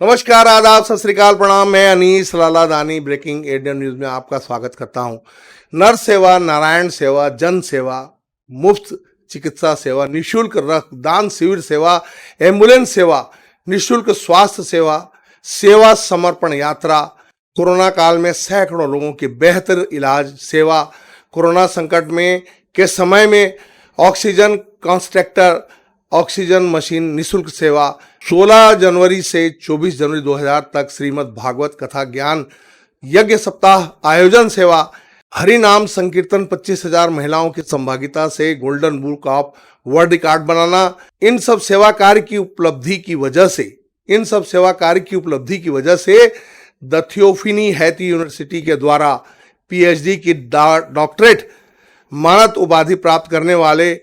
नमस्कार, आदाब, सत श्री अकाल, प्रणाम। मैं अनीस लाला दानी ब्रेकिंग इंडियन न्यूज में आपका स्वागत करता हूं। नर सेवा, नारायण सेवा, जन सेवा, मुफ्त चिकित्सा सेवा, निशुल्क रक्तदान शिविर सेवा, एम्बुलेंस सेवा, निशुल्क स्वास्थ्य सेवा, सेवा समर्पण यात्रा, कोरोना काल में सैकड़ों लोगों की बेहतर इलाज सेवा, कोरोना संकट में के समय में ऑक्सीजन कंसंट्रेटर, ऑक्सीजन मशीन निशुल्क सेवा, 16 जनवरी से 24 जनवरी 2000 तक श्रीमद् भागवत कथा ज्ञान यज्ञ सप्ताह आयोजन सेवा, हरि नाम संकीर्तन, 25,000 महिलाओं की सहभागिता से golden book of world record बनाना। इन सब सेवा कार्य की उपलब्धि की वजह से द थियोफनी हैती यूनिवर्सिटी के द्वारा पीएचडी की डॉक्टरेट मानद उपाधि प्राप्त करने वाले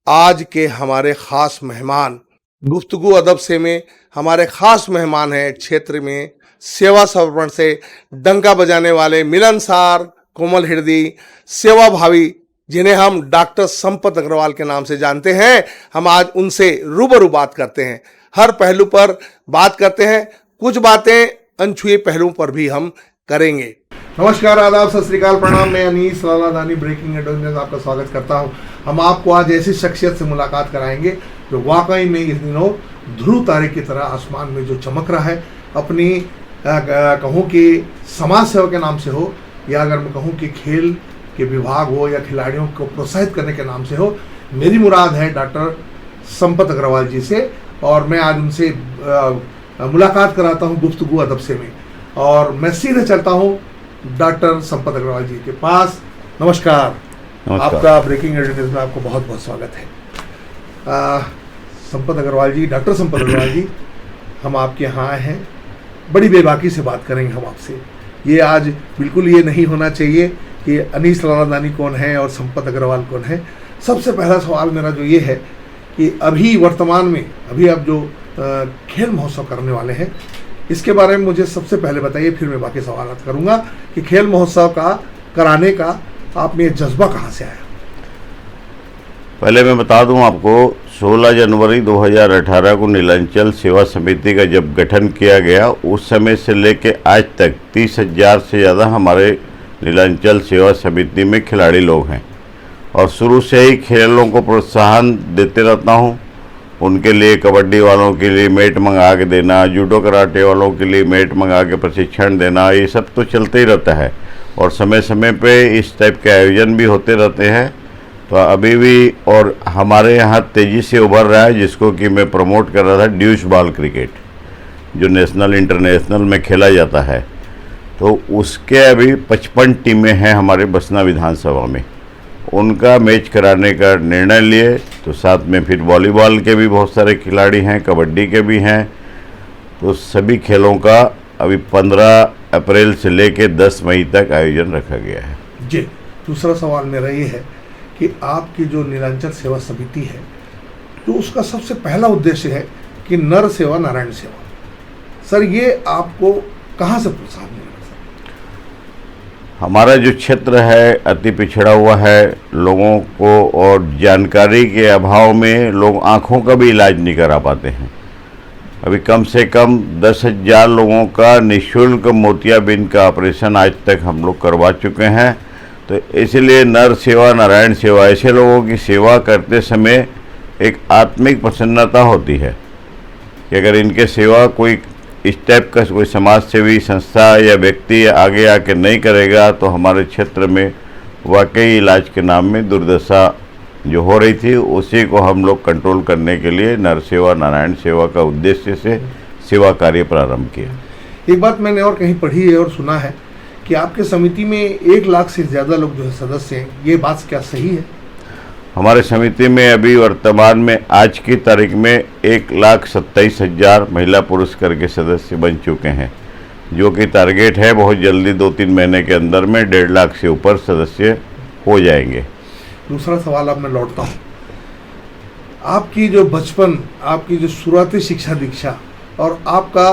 आज के हमारे खास मेहमान, गुफ्तगू अदब से में हमारे खास मेहमान हैं क्षेत्र में सेवा समर्पण से डंका बजाने वाले मिलनसार, कोमल हृदय, सेवा भावी, जिन्हें हम डॉक्टर संपत अग्रवाल के नाम से जानते हैं। हम आज उनसे रूबरू बात करते हैं, हर पहलू पर बात करते हैं, कुछ बातें अनछुए पहलुओं पर भी हम करेंगे। नमस्कार, आदाब, सत श्री अकाल, प्रणाम। मैं अनीस लाला दानी ब्रेकिंग इंडियन न्यूज आपका स्वागत करता हूं। हम आपको आज ऐसी शख्सियत से मुलाकात कराएंगे जो वाकई में इस दिनों ध्रुव तारे की तरह आसमान में जो चमक रहा है, अपनी कहूँ कि समाज सेवा के नाम से हो, या अगर मैं कहूँ कि खेल के विभाग हो या खिलाड़ियों को प्रोत्साहित करने के नाम से हो। मेरी मुराद है डॉक्टर संपत अग्रवाल जी से, और मैं आज उनसे मुलाकात कराता हूँ गुफ्तगू अदब से में, और मैं सीधे चलता हूँ डॉक्टर संपत अग्रवाल जी के पास। नमस्कार। आपका ब्रेकिंग न्यूज में आपको बहुत बहुत स्वागत है। संपत अग्रवाल जी, डॉक्टर संपत अग्रवाल जी, हम आपके यहाँ आए हैं, बड़ी बेबाकी से बात करेंगे हम आपसे। ये आज बिल्कुल ये नहीं होना चाहिए कि अनीस लाला दानी कौन है और संपत अग्रवाल कौन है। सबसे पहला सवाल मेरा जो ये है कि अभी वर्तमान में आप जो खेल महोत्सव करने वाले हैं, इसके बारे में मुझे सबसे पहले बताइए, फिर मैं बाकी सवाल करूंगा कि खेल महोत्सव का कराने का आप में जज्बा कहाँ से आया। पहले मैं बता दूं आपको, 16 जनवरी 2018 को नीलांचल सेवा समिति का जब गठन किया गया, उस समय से लेके आज तक 30,000 से ज़्यादा हमारे नीलांचल सेवा समिति में खिलाड़ी लोग हैं, और शुरू से ही खेलों को प्रोत्साहन देते रहता हूं। उनके लिए कबड्डी वालों के लिए मैट मंगा के देना, जूडो कराटे वालों के लिए मैट मंगा के प्रशिक्षण देना, ये सब तो चलते ही रहता है, और समय समय पे इस टाइप के आयोजन भी होते रहते हैं। तो अभी भी और हमारे यहाँ तेज़ी से उभर रहा है, जिसको कि मैं प्रमोट कर रहा था, ड्यूस बॉल क्रिकेट, जो नेशनल इंटरनेशनल में खेला जाता है। तो उसके अभी 55 टीमें हैं हमारे बसना विधानसभा में, उनका मैच कराने का निर्णय लिए। तो साथ में फिर वॉलीबॉल के भी बहुत सारे खिलाड़ी हैं, कबड्डी के भी हैं। तो सभी खेलों का अभी 15 अप्रैल से लेकर 10 मई तक आयोजन रखा गया है। जी, दूसरा सवाल मेरा ये है कि आपकी जो नीलांचल सेवा समिति है, तो उसका सबसे पहला उद्देश्य है कि नर सेवा नारायण सेवा। सर, ये आपको कहाँ से प्रोत्साहन मिला? हमारा जो क्षेत्र है अति पिछड़ा हुआ है लोगों को, और जानकारी के अभाव में लोग आँखों का भी इलाज नहीं करा पाते हैं। अभी कम से कम 10,000 लोगों का निःशुल्क मोतियाबिंद का ऑपरेशन आज तक हम लोग करवा चुके हैं। तो इसलिए नर सेवा नारायण सेवा, ऐसे लोगों की सेवा करते समय एक आत्मिक प्रसन्नता होती है कि अगर इनके सेवा कोई इस टाइप का कोई समाज सेवी संस्था या व्यक्ति आगे आके नहीं करेगा, तो हमारे क्षेत्र में वाकई इलाज के नाम में दुर्दशा जो हो रही थी, उसी को हम लोग कंट्रोल करने के लिए नर सेवा नारायण सेवा का उद्देश्य से सेवा कार्य प्रारंभ किया। एक बात मैंने और कहीं पढ़ी है और सुना है कि आपके समिति में 1 लाख से ज़्यादा लोग जो है सदस्य हैं, ये बात क्या सही है? हमारे समिति में अभी वर्तमान में आज की तारीख में 1,27,000 महिला पुरुष करके सदस्य बन चुके हैं, जो कि टारगेट है बहुत जल्दी 2-3 महीने के अंदर में 1.5 लाख से ऊपर सदस्य हो जाएंगे। दूसरा सवाल अब मैं लौटता हूँ, आपकी जो बचपन, आपकी जो शुरुआती शिक्षा दीक्षा और आपका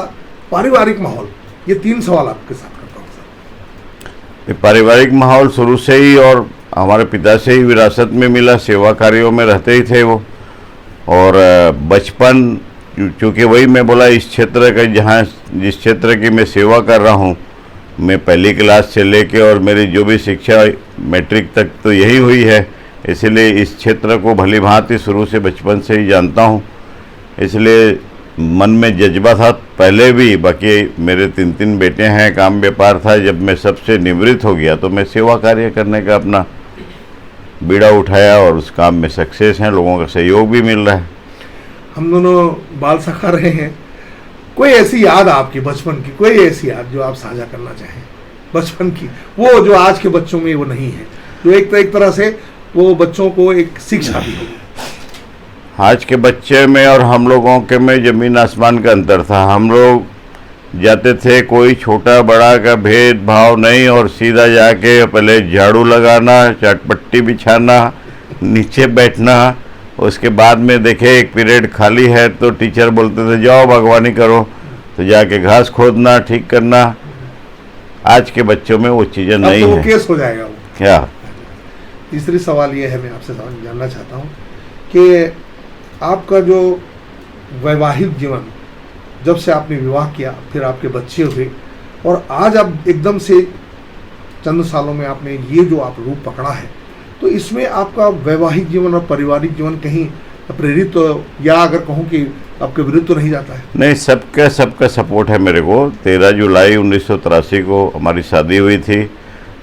पारिवारिक माहौल, ये 3 सवाल आपके साथ करता हूँ सर। पारिवारिक माहौल शुरू से ही और हमारे पिता से ही विरासत में मिला, सेवा कार्यों में रहते ही थे वो, और बचपन चूँकि वही मैं बोला, इस क्षेत्र का जहाँ जिस क्षेत्र की मैं सेवा कर रहा हूँ, मैं पहली क्लास से लेके और मेरी जो भी शिक्षा मैट्रिक तक तो यही हुई है, इसलिए इस क्षेत्र को भली भांति शुरू से बचपन से ही जानता हूँ। इसलिए मन में जज्बा था पहले भी। बाकी मेरे 3 बेटे हैं, काम व्यापार था। जब मैं सबसे निवृत्त हो गया तो मैं सेवा कार्य करने का अपना बीड़ा उठाया और उस काम में सक्सेस हैं, लोगों का सहयोग भी मिल रहा है। हम दोनों बाल सखा रहे हैं। कोई ऐसी याद आपकी बचपन की, कोई ऐसी याद जो आप साझा करना चाहें बचपन की, वो जो आज के बच्चों में वो नहीं है, जो एक तरह से वो बच्चों को एक शिक्षा भी हो? आज के बच्चे में और हम लोगों के में ज़मीन आसमान का अंतर था। हम लोग जाते थे, कोई छोटा बड़ा का भेदभाव नहीं, और सीधा जाके पहले झाड़ू लगाना, चटपट्टी बिछाना, नीचे बैठना। उसके बाद में देखे एक पीरियड खाली है तो टीचर बोलते थे जाओ बागवानी करो, तो जाके घास खोदना, ठीक करना। आज के बच्चों में वो चीज़ें नहीं तो है। वो केस हो जाएगा वो। क्या? तीसरी सवाल ये है, मैं आपसे जानना चाहता हूँ कि आपका जो वैवाहिक जीवन, जब से आपने विवाह किया, फिर आपके बच्चे हुए, और आज आप एकदम से चंद सालों में आपने ये जो आप रूप पकड़ा है, तो इसमें आपका वैवाहिक जीवन और पारिवारिक जीवन कहीं प्रेरित या अगर कहूँ कि आपके विरुद्ध तो नहीं जाता है? नहीं, सबका सपोर्ट है मेरे को। 13 जुलाई 1983 को हमारी शादी हुई थी।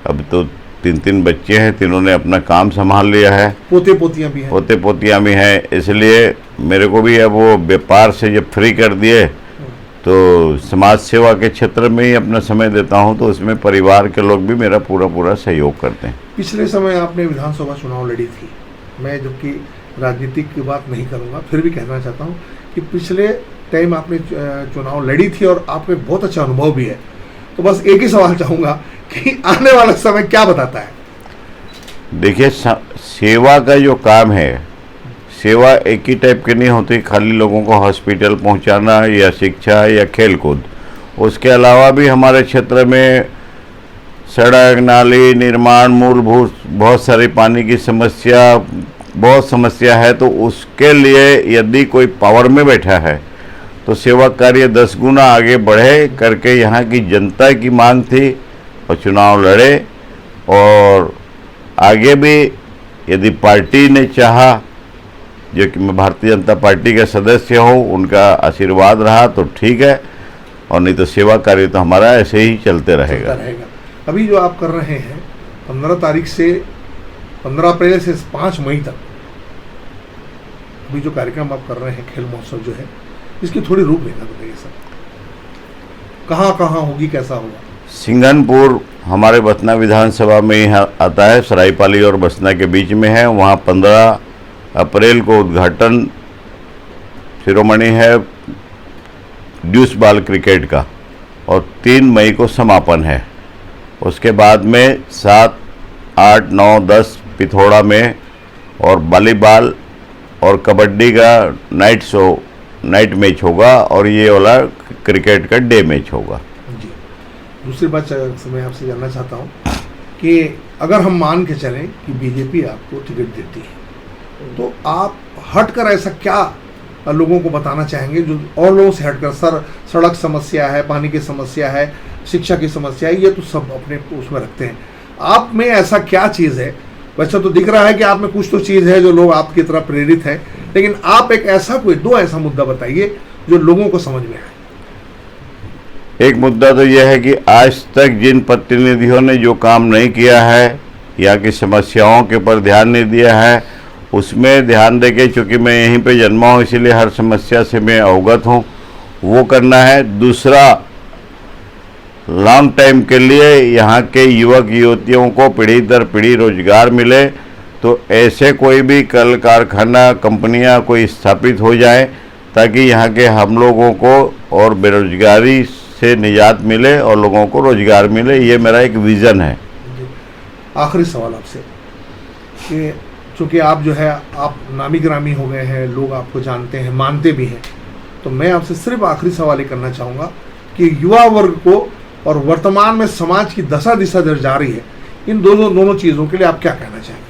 अब तो 3 बच्चे हैं, तीनों ने अपना काम संभाल लिया है। पोते पोतियाँ भी हैं? पोते पोतियाँ भी हैं। इसलिए मेरे को भी अब वो व्यापार से जब फ्री कर दिए तो समाज सेवा के क्षेत्र में ही अपना समय देता हूँ, तो उसमें परिवार के लोग भी मेरा पूरा सहयोग करते हैं। पिछले समय आपने विधानसभा चुनाव लड़ी थी। मैं जबकि राजनीतिक की बात नहीं करूँगा, फिर भी कहना चाहता हूँ कि पिछले टाइम आपने चुनाव लड़ी थी और आपको बहुत अच्छा अनुभव भी है। तो बस एक ही सवाल चाहूँगा कि आने वाला समय क्या बताता है? देखिए, सेवा का जो काम है, सेवा एक ही टाइप की नहीं होती, खाली लोगों को हॉस्पिटल पहुंचाना या शिक्षा या खेल कूद। उसके अलावा भी हमारे क्षेत्र में सड़क, नाली निर्माण, मूलभूत बहुत सारी पानी की समस्या, बहुत समस्या है। तो उसके लिए यदि कोई पावर में बैठा है तो सेवा कार्य 10 गुना आगे बढ़े करके यहाँ की जनता की मांग थी और चुनाव लड़े। और आगे भी यदि पार्टी ने चाहा, जो कि मैं भारतीय जनता पार्टी का सदस्य हूँ, उनका आशीर्वाद रहा तो ठीक है, और नहीं तो सेवा कार्य तो हमारा ऐसे ही चलते रहेगा। अभी जो आप कर रहे हैं 15 तारीख से 15 अप्रैल से 5 मई तक, अभी जो कार्यक्रम आप कर रहे हैं, खेल महोत्सव जो है, इसकी थोड़ी रूपरेखा बताइए सर। कहाँ कहाँ होगी, कैसा होगा? सिंघनपुर हमारे बसना विधानसभा में ही आता है, सरायपाली और बसना के बीच में है। वहाँ 15 अप्रैल को उद्घाटन शिरोमणि है ड्यूस बाल क्रिकेट का, और 3 मई को समापन है। उसके बाद में 7, 8, 9, 10 पिथौरा में और वॉलीबॉल और कबड्डी का नाइट मैच होगा, और ये वाला क्रिकेट का डे मैच होगा। जी। दूसरी बात मैं आपसे जानना चाहता हूँ कि अगर हम मान के चलें कि बीजेपी आपको टिकट देती है, तो आप हटकर ऐसा क्या लोगों को बताना चाहेंगे जो और लोगों से हटकर, सर सड़क समस्या है, पानी की समस्या है, शिक्षा की समस्या है, ये तो सब अपने उसमें रखते हैं, आप में ऐसा क्या चीज़ है? वैसे तो दिख रहा है कि आप में कुछ तो चीज़ है जो लोग आपकी तरफ प्रेरित है, लेकिन आप एक ऐसा कोई 2 ऐसा मुद्दा बताइए जो लोगों को समझ में आए। एक मुद्दा तो यह है कि आज तक जिन प्रतिनिधियों ने जो काम नहीं किया है, यहाँ की समस्याओं के ऊपर ध्यान नहीं दिया है, उसमें ध्यान देके, चूँकि मैं यहीं पे जन्मा हूँ इसीलिए हर समस्या से मैं अवगत हूँ, वो करना है। दूसरा, लॉन्ग टाइम के लिए यहाँ के युवक युवतियों को पीढ़ी दर पीढ़ी रोजगार मिले, तो ऐसे कोई भी कल कारखाना, कंपनियाँ कोई स्थापित हो जाए, ताकि यहाँ के हम लोगों को और बेरोजगारी से निजात मिले और लोगों को रोजगार मिले। ये मेरा एक विज़न है। आखिरी सवाल आपसे कि चूँकि आप जो है आप नामी ग्रामी हो गए हैं, लोग आपको जानते हैं, मानते भी हैं, तो मैं आपसे सिर्फ आखिरी सवाल ये करना चाहूँगा कि युवा वर्ग को और वर्तमान में समाज की दशा दिशा जा रही है, इन दोनों चीज़ों के लिए आप क्या कहना चाहेंगे?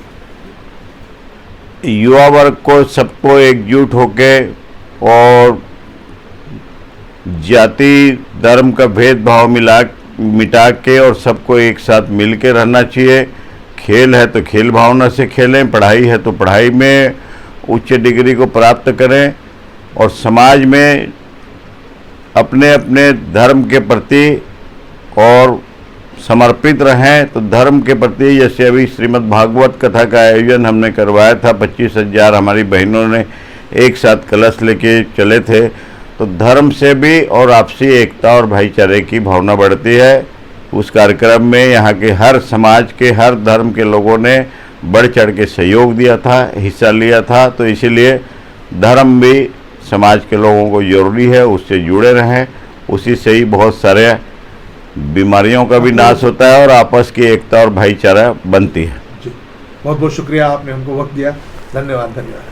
युवा वर्ग को सबको एकजुट होके और जाति धर्म का भेदभाव मिटा के और सबको एक साथ मिल के रहना चाहिए। खेल है तो खेल भावना से खेलें, पढ़ाई है तो पढ़ाई में उच्च डिग्री को प्राप्त करें और समाज में अपने अपने धर्म के प्रति और समर्पित रहें। तो धर्म के प्रति जैसे अभी श्रीमद् भागवत कथा का आयोजन हमने करवाया था, 25,000 हमारी बहनों ने एक साथ कलश लेके चले थे। तो धर्म से भी और आपसी एकता और भाईचारे की भावना बढ़ती है। उस कार्यक्रम में यहाँ के हर समाज के हर धर्म के लोगों ने बढ़ चढ़ के सहयोग दिया था, हिस्सा लिया था। तो इसीलिए धर्म भी समाज के लोगों को जरूरी है, उससे जुड़े रहें। उसी से ही बहुत सारे बीमारियों का भी नाश होता है और आपस की एकता और भाईचारा बनती है। बहुत बहुत शुक्रिया, आपने हमको वक्त दिया। धन्यवाद।